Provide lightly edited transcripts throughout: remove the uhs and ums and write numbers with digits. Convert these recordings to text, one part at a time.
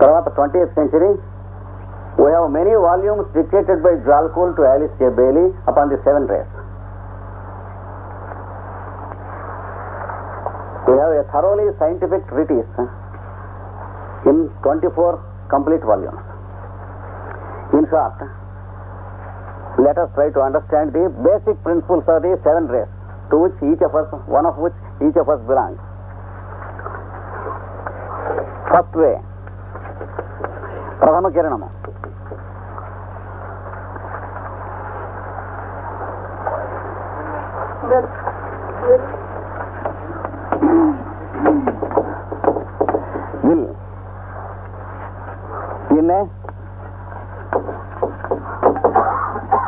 తర్వాత 20th century, we have many volumes dictated by Jalkul to Alice J. Bailey upon the 7 rays. We have a thoroughly scientific treatise in 24 complete volumes. In short, let us try to understand the basic principles of the 7 rays, to which each of us, one of which each of us belongs. First ray, ప్రథమ కిరణము. Will, దీన్నే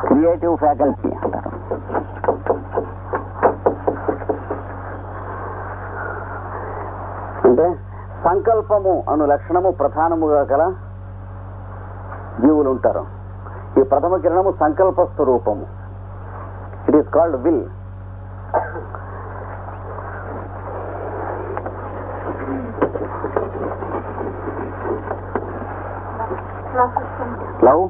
creative faculty అంటారు. అంటే సంకల్పము అను లక్షణము ప్రధానముగా గల జీవులు ఉంటారు. ఈ ప్రథమ కిరణము సంకల్ప స్వరూపము. It is called will. Love,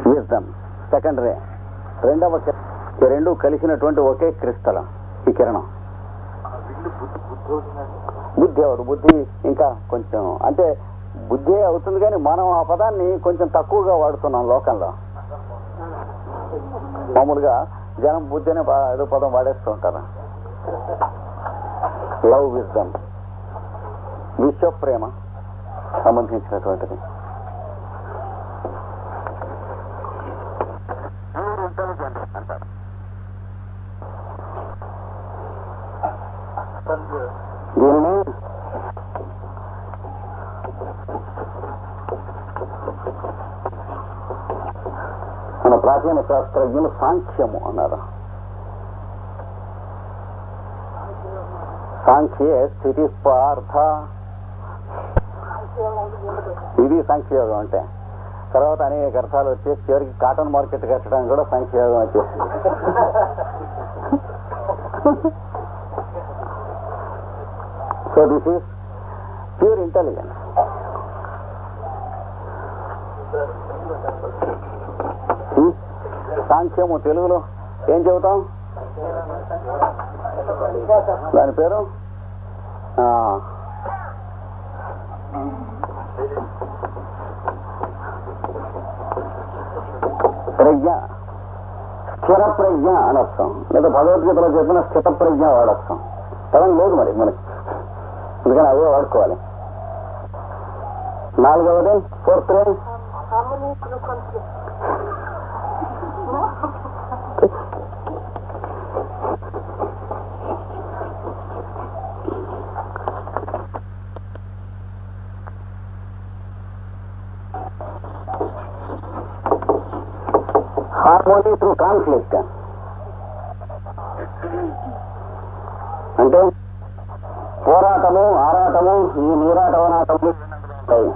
wisdom. Second రే, రెండవ ఈ రెండు కలిసినటువంటి ఒకే క్రిస్టల్ ఈ కిరణం. బుద్ధి అవరు, బుద్ధి ఇంకా కొంచెం అంటే బుద్ధి అవుతుంది, కానీ మనం ఆ పదాన్ని కొంచెం తక్కువగా వాడుతున్నాం లోకంలో. మామూలుగా జనం బుద్ధి అనే ఏదో పదం వాడేస్తూ ఉంటారు. లవ్, విజ్డమ్, విశ్వ ప్రేమ సంబంధించినటువంటిది. అంటారు. దీనిని మన ప్రాచీన శాస్త్రజ్ఞులు సాంఖ్యము అన్నారు. సాంఖ్యే స్థితి స్వార్థ, ఇది సాంఖ్యయోగం అంటే. తర్వాత అనేక అర్థాలు వచ్చేసి చివరికి కాటన్ మార్కెట్ కట్టడానికి కూడా సాంఖ్యయోగం వచ్చేసి. So this is pure intelligence. సాంఖ్యము తెలుగులో ఏం చెబుతాం? దాని పేరు ప్రజ్ఞ, స్థిర ప్రజ్ఞ అని అర్థం. లేదా భగవద్గీతలో చెప్పిన స్థిత ప్రజ్ఞ వాడొస్తాం. పదం లేదు మరి మనకి, అందుకని అవే వాడుకోవాలి. నాలుగవది ఫోర్త్ రే, హార్మోనీ త్రూ కాన్ఫ్లిక్ట్. అంటే పోరాటము, ఆరాటము, ఈ నీరాటవనాటము ఉంటాయి.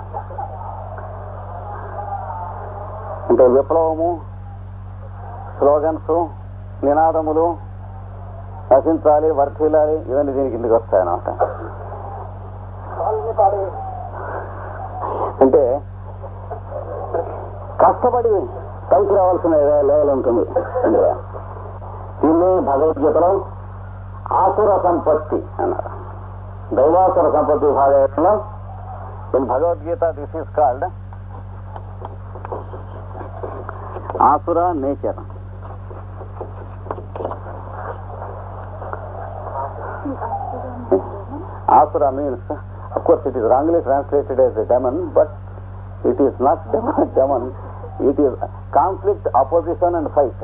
అంటే విప్లవము, స్లోగన్స్, నినాదములు, నశించాలి, వర్ధిల్లాలి, ఇవన్నీ దీని కిందకి వస్తాయన్నమాట. అంటే కష్టపడి పైకి రావాల్సిన లెవెల్ ఉంటుంది. దీన్ని భగవద్గీతలో ఆసుర సంపత్తి అన్నారు. దైవాసుర సంపత్తి విభాగంలో in Bhagavad Gita this is called ఆసుర nature. Asura means, of course it is wrongly translated as a demon, but it is not demon, it is conflict, opposition and fight.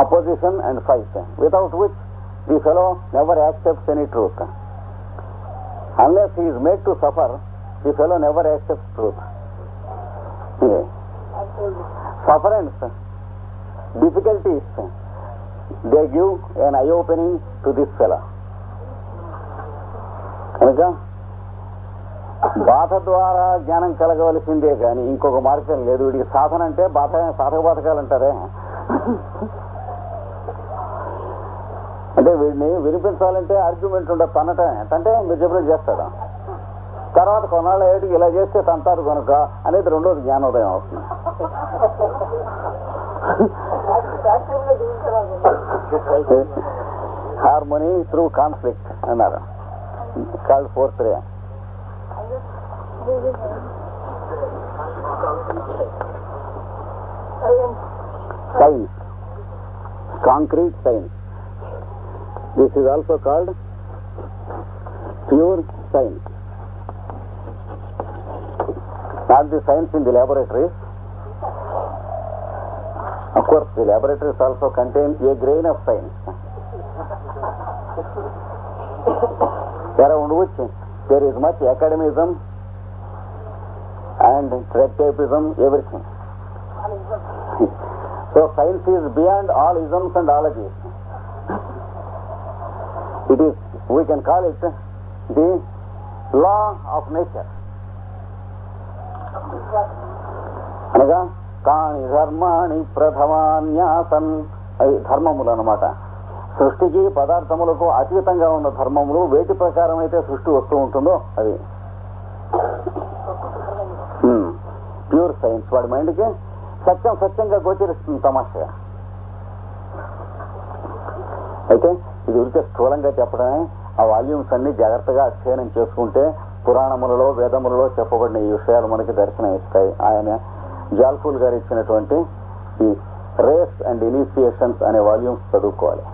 Opposition and fight, without which the fellow never accepts any truth. Unless he is made to suffer, the fellow never accepts truth. Yeah. Sufferance, difficulties, they give an eye-opening to this fellow. కనుక బాధ ద్వారా జ్ఞానం కలగవలసిందే కానీ ఇంకొక మార్గం లేదు. వీడికి సాధన అంటే బాధ, సాధక బాధకాలు అంటారే. అంటే వీడిని వినిపించాలంటే ఆర్గ్యుమెంట్ ఉండదు, తనటే అంటే మీరు చెప్పినట్టు చేస్తాడు. తర్వాత కొన్నాళ్ళ ఏటికి ఇలా చేస్తే తంతారు కనుక అనేది రెండోది జ్ఞానోదయం అవుతుంది. హార్మోనీ త్రూ కాన్ఫ్లిక్ట్ అన్నారు, called fourth ray. Science, concrete science. This is also called pure science. Not the science in the laboratories. Of course, the laboratories also contain a grain of science. Around which there is much academism and red tapeism, everything. So science is beyond all isms and ologies. It is, we can call it the law of nature. అనగా కాని ధర్మాణి ప్రథమాన్యాసన్, అవి ధర్మములు అన్నమాట. సృష్టికి పదార్థములకు అతీతంగా ఉన్న ధర్మములు వేటి ప్రకారం అయితే సృష్టి వస్తూ ఉంటుందో అవి ప్యూర్ సైన్స్. వాడి మైండ్కి సత్యం సత్యంగా గోచరిస్తుంది తమాషగా. అయితే ఇది ఊరికే స్థూలంగా చెప్పడమే. ఆ వాల్యూమ్స్ అన్ని జాగ్రత్తగా అధ్యయనం చేసుకుంటే పురాణములలో వేదములలో చెప్పబడిన ఈ విషయాలు మనకి దర్శనం ఇస్తాయి. ఆయన జాల్ఫూల్ గారు ఇచ్చినటువంటి ఈ రేస్ అండ్ ఇనిషియేషన్స్ అనే వాల్యూమ్స్ చదువుకోవాలి.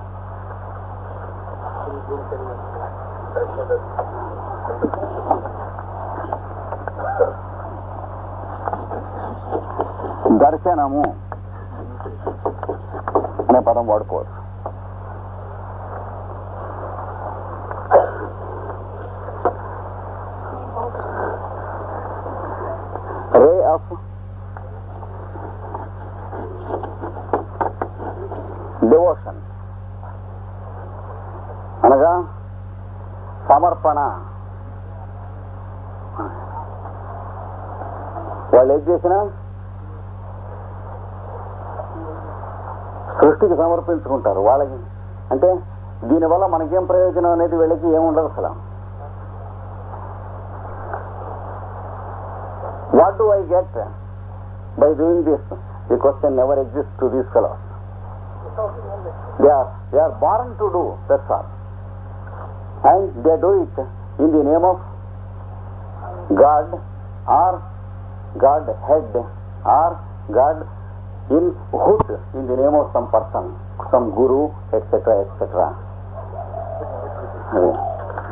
దర్శనము అనే పదం వాడుకోవచ్చు. రే ఆఫ్ డివోషన్ అనగా సమర్పణ. వాళ్ళు ఏం చేసినా సృష్టికి సమర్పించుకుంటారు. వాళ్ళకి అంటే దీనివల్ల మనకేం ప్రయోజనం అనేది వీళ్ళకి ఏముండదు అసలు. What do I get by doing this? The question never exists to these fellows. They are born to do, that's all. And they do it in the name of God or Godhead or God in hood, in the name of some person, some guru, etc., etc.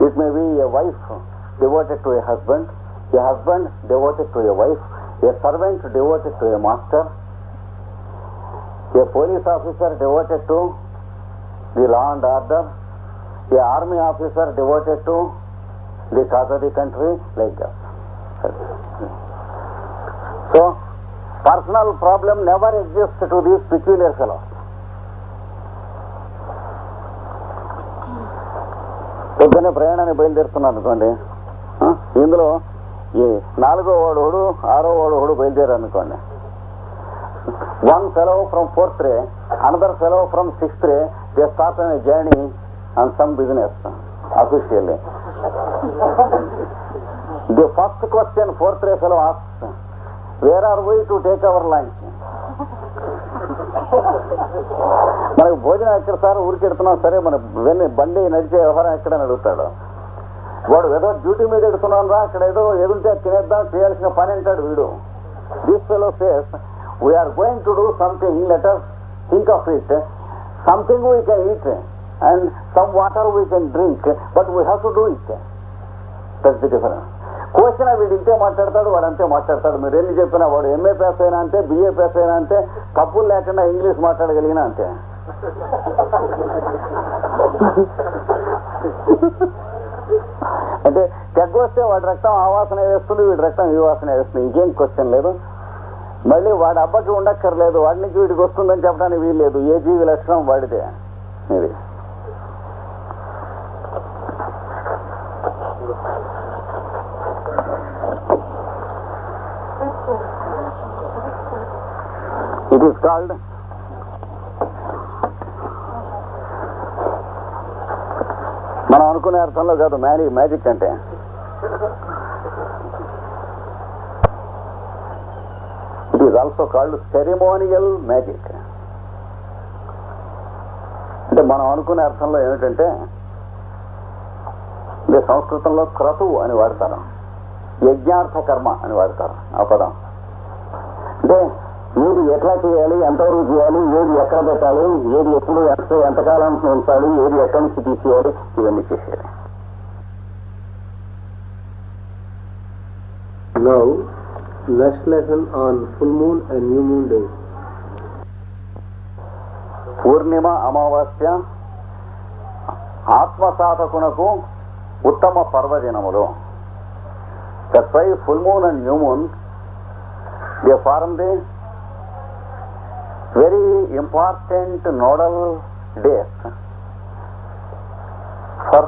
It may be a wife devoted to a husband devoted to a wife, a servant devoted to a master, a police officer devoted to the law and order, a army officer devoted to the cause of the country, like that. So, personal problem never exists to these peculiar fellows. పొద్దున్నే ప్రయాణాన్ని బయలుదేరుతున్నారు అనుకోండి, ఇందులో ఈ 4వ వాడు 6వ వాడు బయలుదేరారు అనుకోండి. One fellow from 4th ray, another fellow from 6th ray, they start on a journey on some business officially. The first question 4th ray fellow asks, where are we to take our lunch? మనకు భోజనం ఎక్కడ sir, ఊరికి ఎడుతున్నాం, సరే మన బండి నడిచే వ్యవహారం ఎక్కడని అడుగుతాడు. వాడు ఏదో డ్యూటీ మీద ఎడుతున్నాను రా, అక్కడ ఏదో ఎదుంటే తినేద్దాం, చేయాల్సిన పని అంటాడు వీడు. This fellow says, we are going to do something, let us think of it, something we can eat and some water we can drink, but we have to do it. That's the difference. Question వీడు ఇంతే మాట్లాడతాడు, వాడు అంతే మాట్లాడతాడు. మీరు ఎన్ని చెప్పినా, వాడు ఎంఏ పాస్ అయినా అంతే, బిఏ పాస్ అయినా అంతే, కప్పులు లేకుండా ఇంగ్లీష్ మాట్లాడగలిగినా అంతే. అంటే తెగ్గొస్తే వాడి రక్తం ఆ వాసన వేస్తుంది, వీడి రక్తం ఈ వాసన వేస్తుంది, ఇంకేం క్వశ్చన్ లేదు. మళ్ళీ వాడి అబ్బకి ఉండక్కర్లేదు, వాడి నుంచి వీడికి వస్తుందని చెప్పడానికి వీలు లేదు. ఏ జీవి లక్షణం వాడితే. ఇది ఇట్ ఈస్ కాల్డ్ మనం అనుకునే అర్థంలో కాదు మ్యాజిక్ అంటే. It is also called ceremonial magic. అంటే మనం అనుకునే అర్థంలో ఏమిటంటే, అంటే సంస్కృతంలో క్రతువు అని వాడతారు, యజ్ఞార్థ కర్మ అని వాడతారు ఆ పదం. అంటే ఏది ఎట్లా చేయాలి, ఎంతవరకు చేయాలి, ఏది ఎక్కడ పెట్టాలి, ఏది ఎప్పుడు ఎంతకాలం ఉంచాలి, ఏది ఎక్కడి నుంచి తీసేయాలి, ఇవన్నీ చేసేది. Now, next lesson on full moon and new moon days. పూర్ణిమ అమావాస్య ఆత్మసాధకునకు ఉత్తమ పర్వదినములు. That's why full moon and new moon, they form the very important nodal days for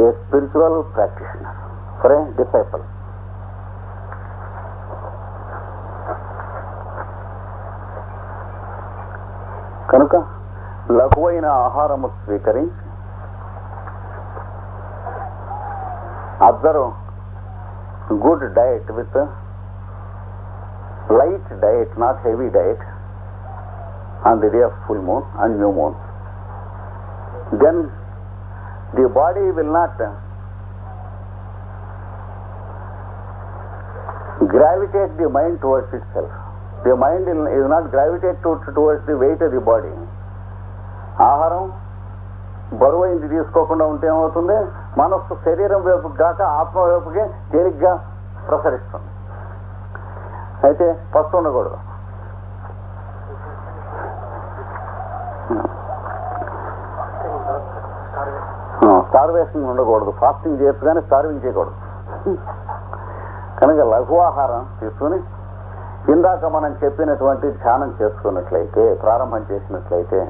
a spiritual practitioner, for a disciple. కనుక లఘువైన ఆహారము స్వీకరించి observe good diet with light diet, not heavy diet, on the day of full moon and new moon. Then the body will not gravitate the mind towards itself. The mind is not gravitate towards the weight of the body. ఆహారం బరువైంది తీసుకోకుండా ఉంటే ఏమవుతుంది, మనస్సు శరీరం వైపు కాక ఆత్మ వైపుకి తేలిగ్గా ప్రసరిస్తుంది. అయితే ఫస్ట్ ఉండకూడదు. స్టార్వేషన్ ఉండకూడదు. ఫాస్టింగ్ చేయొచ్చు కానీ స్టార్వింగ్ చేయకూడదు. కనుక లఘు ఆహారం తీసుకుని ఇందాక మనం చెప్పినటువంటి ధ్యానం చేసుకున్నట్లయితే, ప్రారంభం చేసినట్లయితే,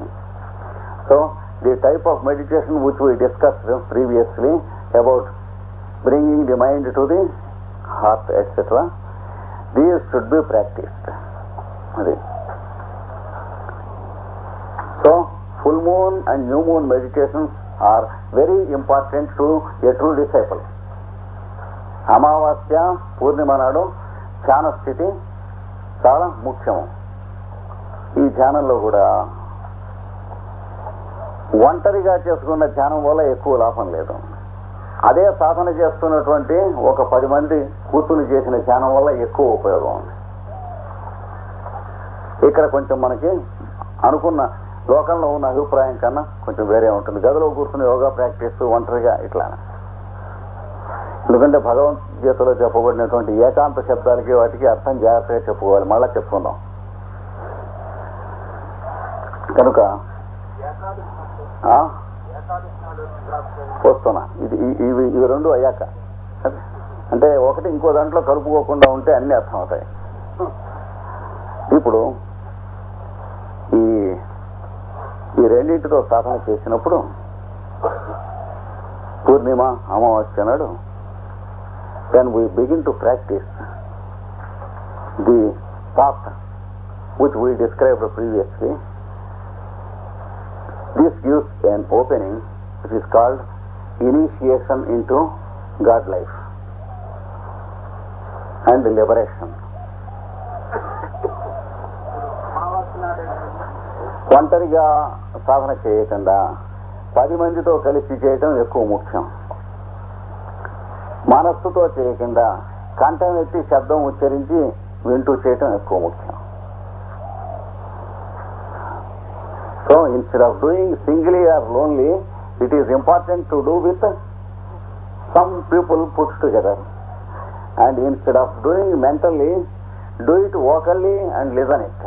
so the type of meditation which we discussed previously about bringing the mind to the heart, etc., these should be practiced. So full moon and new moon meditations are very important to a true disciple. అమావాస్య పూర్ణిమ నాడు ధ్యాన స్థితి చాలా ముఖ్యము. ఈ ధ్యానంలో కూడా ఒంటరిగా చేసుకున్న ధ్యానం వల్ల ఎక్కువ లాభం లేదు. అదే సాధన చేస్తున్నటువంటి ఒక 10 మంది కూతురు చేసిన ధ్యానం వల్ల ఎక్కువ ఉపయోగం ఉంది. ఇక్కడ కొంచెం మనకి అనుకున్న లోకంలో ఉన్న అభిప్రాయం కన్నా కొంచెం వేరే ఉంటుంది. గదిలో కూర్చుని యోగా ప్రాక్టీస్ ఒంటరిగా ఇట్లా. ఎందుకంటే భగవద్గీతలో చెప్పబడినటువంటి ఏకాంత శబ్దాలకి వాటికి అర్థం జాగ్రత్తగా చెప్పుకోవాలి. మళ్ళా చెప్పుకుందాం. కనుక వస్తున్నా ఇవి రెండు అయ్యాక, అంటే ఒకటి ఇంకో దాంట్లో కలుపుకోకుండా ఉంటే అన్ని అర్థం అవుతాయి. ఇప్పుడు ఈ రెండింటితో సాధన చేసినప్పుడు పూర్ణిమ అమావాస్య నాడు when we begin to practice the path which we described previously, this gives an opening which is called initiation into God life and liberation. ఒంటరిగా సాధన చేయకుండా 10 మందితో కలిసి చేయటం ఎక్కువ ముఖ్యం. మనస్సుతో చేయకుండా కంఠం ఎత్తి శబ్దం ఉచ్చరించి వింటూ చేయటం ఎక్కువ ముఖ్యం. So instead of doing singly or lonely, it is important to do with some people put together. And instead of doing mentally, do it vocally and listen it.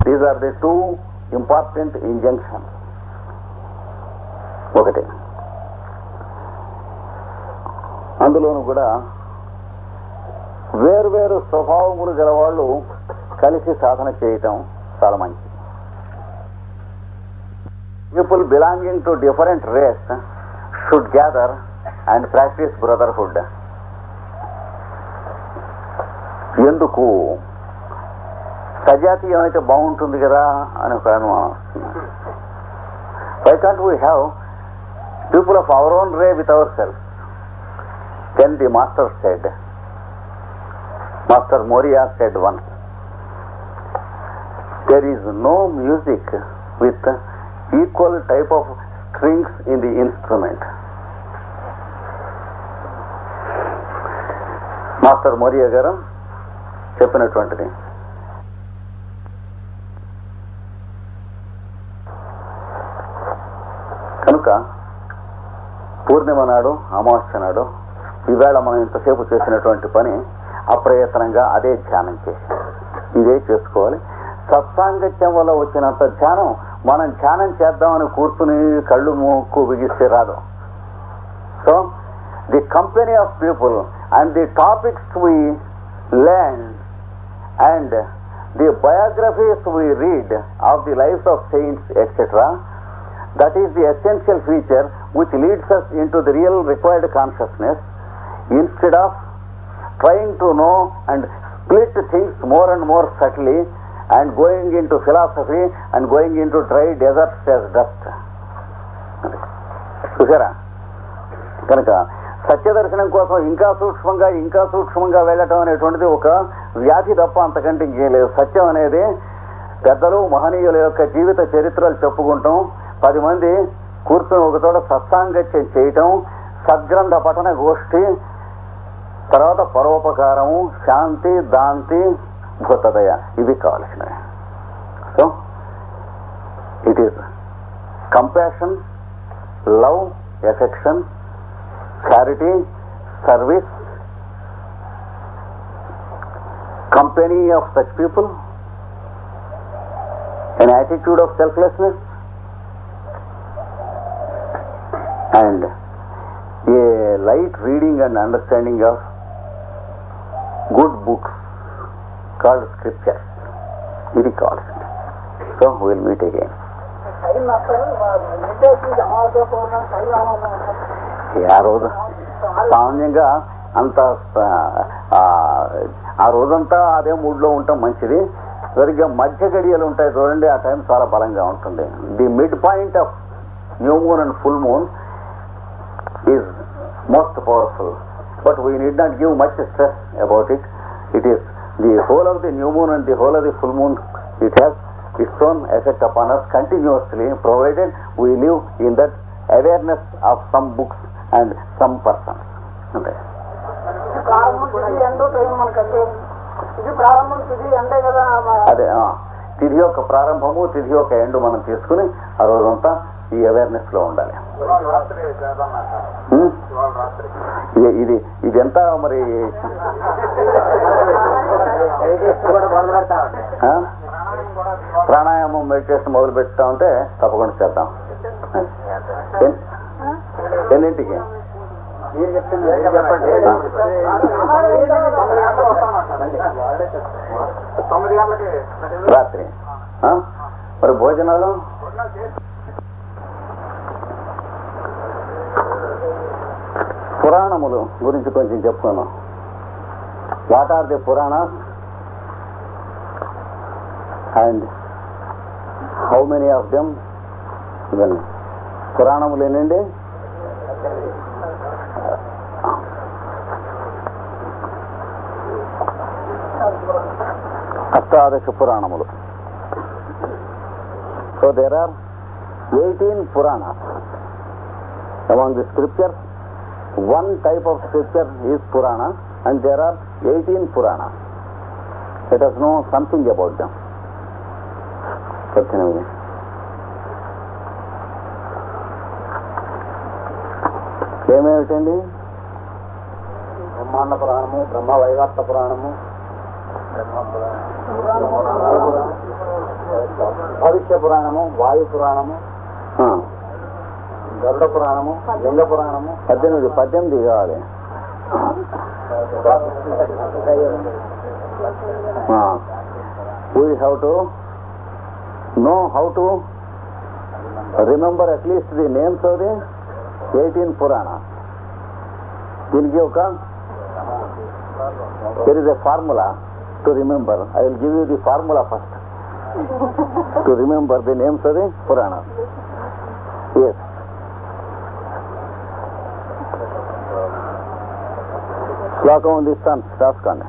These are the two important injunctions. ఒకటి. అందులోనూ కూడా వేర్వేరు స్వభావములు గలవాళ్ళు కలిసి సాధన చేయటం చాలా మంచిది. People belonging to different race should gather and practice brotherhood. ఎందుకు సజాతీయం అయితే బాగుంటుంది కదా అని ఒక అనుమానం వస్తుంది. Why can't we have people of our own ray with ourselves. Then the Master said, Master Moria said once, there is no music with equal type of strings in the instrument. Master Morya గారు చెప్పినటువంటిది. కనుక పూర్ణిమ నాడు, అమావాస్య నాడు, ఈవేళ మనం ఇంతసేపు చేసినటువంటి పని అప్రయత్నంగా అదే ధ్యానం చేసి ఇదే చేసుకోవాలి. సత్సాంగత్యం వల్ల వచ్చినంత ధ్యానం మనం ధ్యానం చేద్దామని కూర్చుని కళ్ళు మూక్కు బిగిస్తే రాదు. So the company of people and the topics we learn and the biographies we read of the lives of saints, etc., that is the essential feature which leads us into the real required consciousness, instead of trying to know and split things more and more subtly and going into philosophy and going into dry deserts as dust. చూసారా? కనుక సత్యదర్శనం కోసం ఇంకా సూక్ష్మంగా వెళ్ళటం అనేటువంటిది ఒక వ్యాధి తప్ప అంతకంటే ఇంకేం లేదు. సత్యం అనేది పెద్దలు మహనీయుల యొక్క జీవిత చరిత్రలు చెప్పుకుంటాం, 10 మంది కూర్చొని ఒకచోట సత్సాంగత్యం చేయటం, సద్గ్రంథ పఠన గోష్ఠి, తర్వాత పరోపకారము, శాంతి, దాంతి, భూతదయ, ఇవి కావలసినవి. So it is compassion, love, affection, charity, service, company of such people, an attitude of selflessness, and a light reading and understanding of good books called scriptures. It is called. So we will meet again. ఆ రోజు సామాన్యంగా అంత ఆ రోజంతా అదే మూడ్లో ఉండటం మంచిది. సరిగ్గా మధ్య గడియలు ఉంటాయి చూడండి, ఆ టైం చాలా బలంగా ఉంటుంది. The mid point of new moon and full moon is most powerful, but we need not give much stress about it. It is the whole of the new moon and the whole of the full moon. It has its own effect upon us continuously, provided we live in that awareness of some books and some persons. Okay. అదే తిథి యొక్క ప్రారంభము, తిథి యొక్క ఎండు మనం తీసుకుని ఆ రోజంతా ఈ అవేర్నెస్ లో ఉండాలి. ఇదంతా మరి ప్రాణాయామం, మెడిటేషన్ మొదలు పెడతా ఉంటే తప్పకుండా చేద్దాం. ఎన్నింటికి? రాత్రి. మరి భోజనాలు పురాణములు గురించి కొంచెం చెప్తాను. What are the Puranas and how many of them? పురాణములు ఏంటండి? అష్టాదశ పురాణములు. So there are 18 Puranas. Among the scriptures, one type of scripture is Purana, and there are 18 Puranas. Let us know something about them. ఏమేమిటండి? బ్రహ్మాండ పురాణము, బ్రహ్మ వైవర్త పురాణము, భవిష్య పురాణము, వాయు పురాణము, గరుడ పురాణము, లింగ పురాణము. 18 కావాలి. We have to know how to remember at least the names of the 18 Puranas. దీనికి ఒక there is a formula to remember. I will give you the formula first to remember the names of the Puranas. Yes. శ్లోకం ఉంది, ఇస్తాను, రాసుకోండి.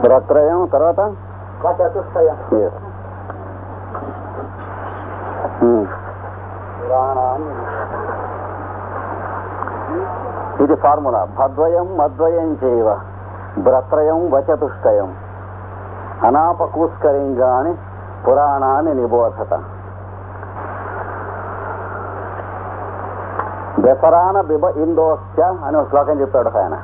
బ్రత్రయం తర్వాత చతుష్టయం. Yes. ఇది formula. భద్వయం మద్వయం చేయవ బ్రత్రయం వచతుష్టయం అనాపకూస్కరింగాని పురాణాన్ని నిబోధత. దసరాన బిబ ఇందోస్య అని ఒక శ్లోకం చెప్పాడు ఆయన.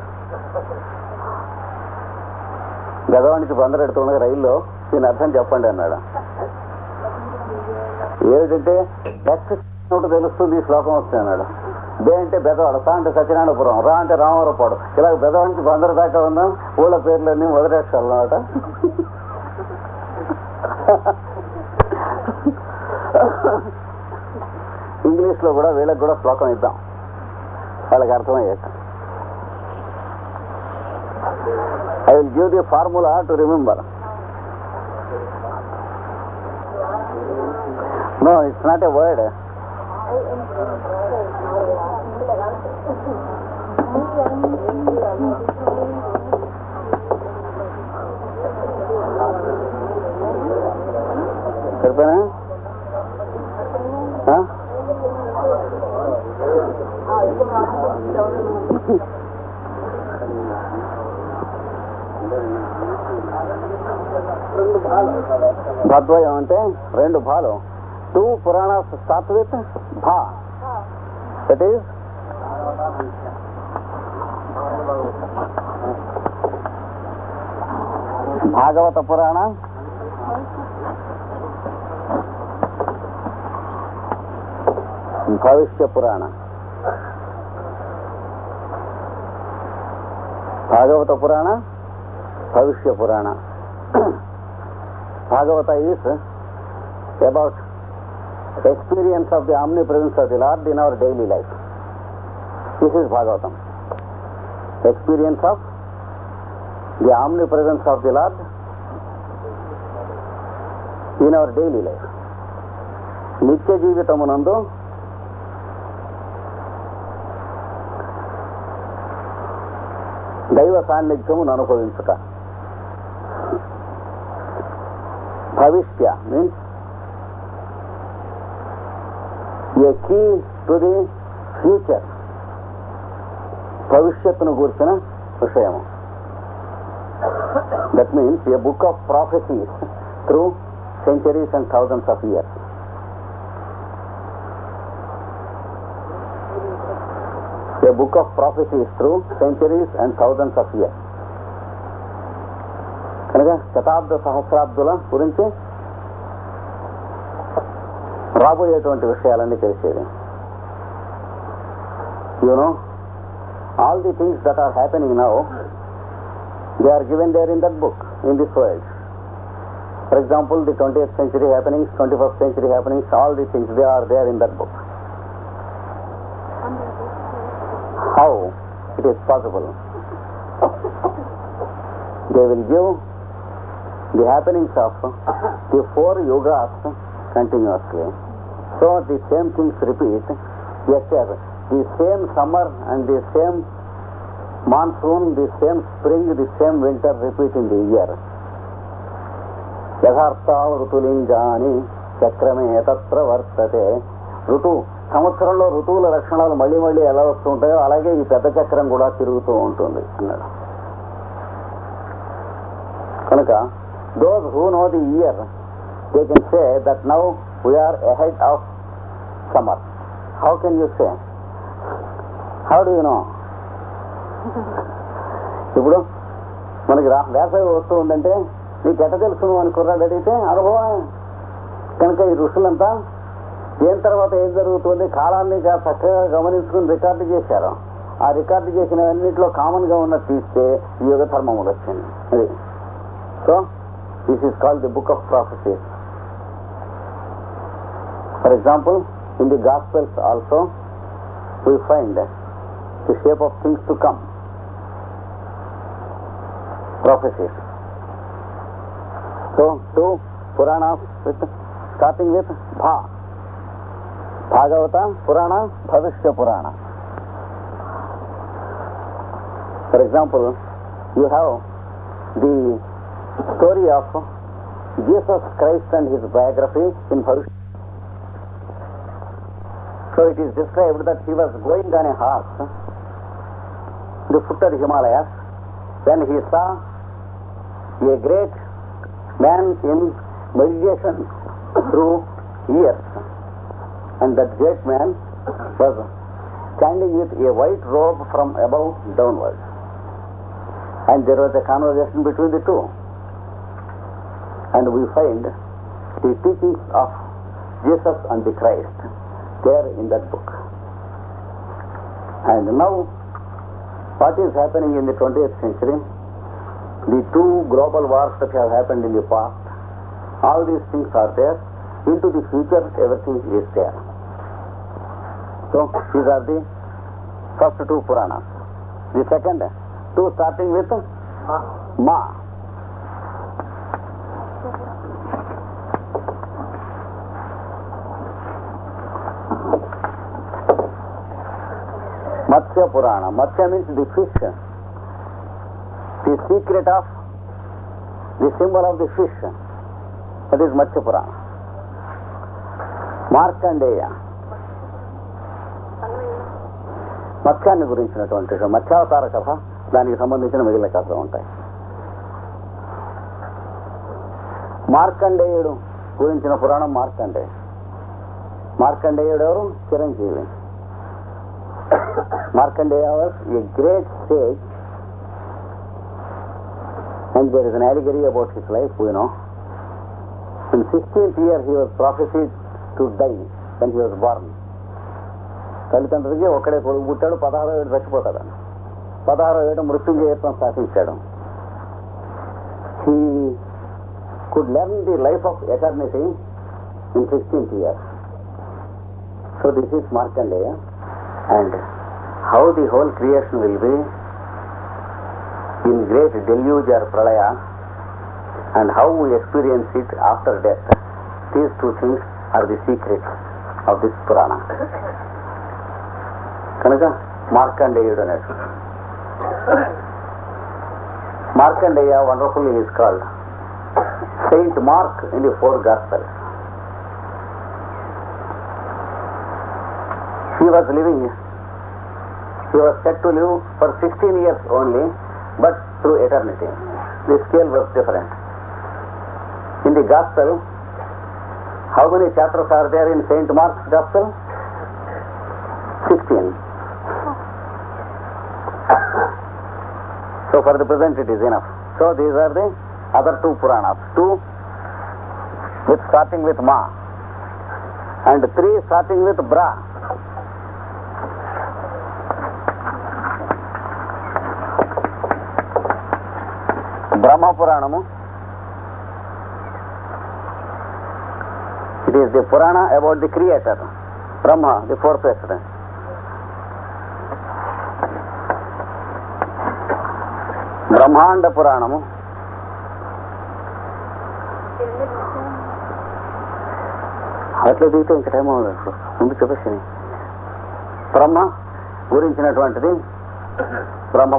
గదవాడి నుంచి బందరెడుతుండగా రైల్లో దీని అర్థం చెప్పండి అన్నాడు. ఏమిటంటే టెక్స్ట్ తెలుస్తుంది, ఈ శ్లోకం వస్తుంది అన్నాడు. బే అంటే బెదవాడు, సా అంటే సత్యనారాయణపురం, రా అంటే రామవరపాడు. ఇలా బెదవాడి నుంచి బందరు దాకా ఉన్నాం. ఊళ్ళ పేర్లన్నీ మొదలెట్టాలి అన్నమాట. ఇంగ్లీష్ లో కూడా వీళ్ళకి కూడా శ్లోకం ఇద్దాం, వాళ్ళకి అర్థమయ్యాక. I will give the formula to remember. No, it's not a word. సరిపోయినా? భద్వయం అంటే రెండు భాలు. టూ పురాణాస్ స్టార్ట్ విత్ భా. దట్ ఈస్ భాగవత పురాణ, భవిష్య పురాణ. భాగవత పురాణ, భవిష్య పురాణ. Bhagavata is about experience of the omnipresence of the Lord in our daily life. This is Bhagavatam. Experience of the omnipresence of the Lord in our daily life. నిత్య జీవితమునందు దైవ సాన్నిధ్యమును అనుభవించుట. భవిష్య means a key to the future. భవిష్యత్తును గూర్చిన విషయము. That means a book of prophecies through centuries and thousands of years. A book of prophecies through centuries and thousands of years. కనుక శతాబ్ద సహస్రాబ్దుల గురించి రాబోయేటువంటి విషయాలన్నీ తెలిసేది. You know, all the things that are happening now, they are given there in that book, in this world. For example, the 20th century happenings, 21st century happenings, all the things, they are there in that book. How it is possible? They will give the happenings of the 4 yugas continuously. So the same things repeat. Yes, sir. The same summer and the same monsoon, the same spring, the same winter repeat in the year. యథార్థ ఋతులింగాని చక్రమే తత్ర వర్తతే. సంవత్సరంలో ఋతువుల లక్షణాలు మళ్ళీ మళ్ళీ ఎలా వస్తుంటాయో అలాగే ఈ పెద్ద చక్రం కూడా తిరుగుతూ ఉంటుంది అన్నాడు. కనుక those who know the year, they can say that now we are ahead of summer. How can you say? How do you know? ఇప్పుడు మనకి వేసవి వస్తూ ఉందంటే నీకు ఎట్ట తెలుసును అని కుర్రాడు అడిగితే అనుభవం. కనుక ఈ ఋషులంతా దేని తర్వాత ఏం జరుగుతుంది కాలాన్ని చక్కగా గమనించుకుని రికార్డు చేశారు. ఆ రికార్డు చేసినవన్నింటిలో కామన్ గా ఉన్న తీస్తే యుగ ధర్మములు వచ్చింది. అది so this is called the book of prophecies. For example, in the Gospels also we find the shape of things to come. Prophecies. So, 2 Puranas starting with Bha. Bhagavata Purana, Bhavishya Purana. For example, you have the story of Jesus Christ and his biography in Bharusha. So it is described that he was going on a horse to the foot of the Himalayas when he saw a great man in meditation through years, and that great man was standing with a white robe from above downwards, and there was a conversation between the two, and we find the teachings of Jesus and the Christ there in that book. And now what is happening in the 20th century, the two global wars that have happened in the past, all these things are there. Into the future, everything is there. So these are the first two Puranas. The second two starting with Ma. Matsya Purana. Matsya means the fish. The secret of the symbol of the fish. That is Matsya Purana. Markandeya మత్స్యాన్ని గురించినటువంటి మత్స్యావతార కథ, దానికి సంబంధించిన మిగిలిన కథలు ఉంటాయి. మార్కండేయుడు గురించిన పురాణం మార్కండేయ. మార్కండేయుడు ఎవరు? చిరంజీవి. Markandeya was a great sage, and there is an allegory about his life, you know. In 16th year he was prophesied to die when he was born. తల్లిదండ్రులకి ఒక్కడే కొడుకు పుట్టాడు, 16వ ఏడు చచ్చిపోతాడు. 16వ ఏడు మృత్యుంజయత్వం స్థాపించాడు. He could learn the life of eternity in 16th year. So this is Markandeya, and how the whole creation will be in great deluge or pralaya, and how we experience it after death. These two things are the secrets of this Purana. కనుక మార్కండేయుడు అన్నట్టు. Markandeya wonderfully is called Saint Mark in the 4 Gospels. He was set to live for 16 years only, but through eternity. The scale was different. In the Gospel, how many chapters are there in Saint Mark's Gospel? 16. So for the present it is enough. So these are the other two Puranas. 2 with starting with Ma, and 3 starting with Bra. Brahma Puranamu. It is the Purana about the creator, Brahma, the fourth-faced. Brahmanda Puranamu. అట్లా దిగితే ఇంక time అవ్వదు, ముందు చెప్పేసి. బ్రహ్మ గురించినటువంటిది బ్రహ్మ